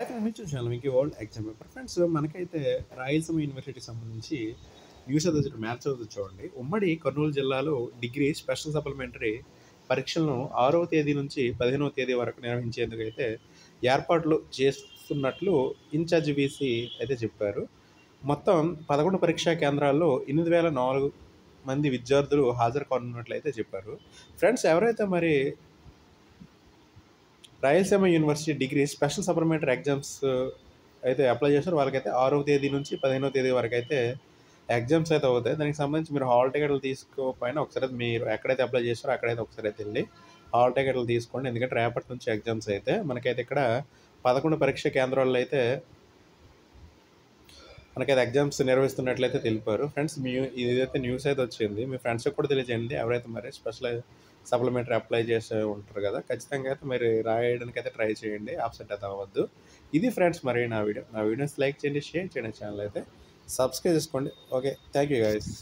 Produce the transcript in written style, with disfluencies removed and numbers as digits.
Friends చూసాను మీకు world exam paper friends మనకైతే రాయలసీమ యూనివర్సిటీకి సంబంధించి న్యూస్ చదువు మ్యాథ్స్ చదువు చూడండి. ఉమ్మడి కర్నూలు జిల్లాలో డిగ్రీ స్పెషల్ సప్లిమెంటరీ పరీక్షలను 6వ తేదీ నుంచి 15వ తేదీ వరకు నిర్వహించేందుకు అయితే ఏర్పాట్లు చేస్తున్నట్లు ఇన్ఛార్జ్ వీసీ అయితే చెప్పారు. మొత్తం 11 పరీక్షా కేంద్రాల్లో 8,004 మంది విద్యార్థులు హాజరు కానున్నట్లయితే చెప్పారు. ఫ్రెండ్స్ ఎవరైతే మరి Rayalaseema university degree special supplementary exams అయితే అప్లై చేశారు. వాళ్ళకైతే 6వ తేదీ నుంచి 15వ తేదీ వరకు అయితే ఎగ్జామ్స్ అయితే అవుతాయి. దానికి సంబంధించి మీరు హాల్ టికెట్లు తీసుకోకపోయినా ఒకసారి మీరు ఎక్కడైతే అప్లై చేస్తారో అక్కడైతే ఒకసారి అయితే వెళ్ళి హాల్ టికెట్లు తీసుకోండి. ఎందుకంటే రేపటి నుంచి ఎగ్జామ్స్ అయితే మనకైతే ఇక్కడ 11 పరీక్ష కేంద్రాల్లో అయితే మనకైతే ఎగ్జామ్స్ నిర్వహిస్తున్నట్లయితే తెలిపారు. ఫ్రెండ్స్ ఇదైతే న్యూస్ అయితే వచ్చింది. మీ ఫ్రెండ్స్కి కూడా తెలియజేయండి. ఎవరైతే మరి స్పెషల్ సప్లిమెంటరీ అప్లై చేసే ఉంటారు కదా, ఖచ్చితంగా అయితే మీరు రాయడానికి అయితే ట్రై చేయండి. ఆబ్సెంట్ అయితే అవ్వద్దు. ఇది ఫ్రెండ్స్ మరి నా వీడియోస్ లైక్ చేయండి, షేర్ చేయండి, ఛానల్ అయితే సబ్స్క్రైబ్ చేసుకోండి. Okay, thank you guys.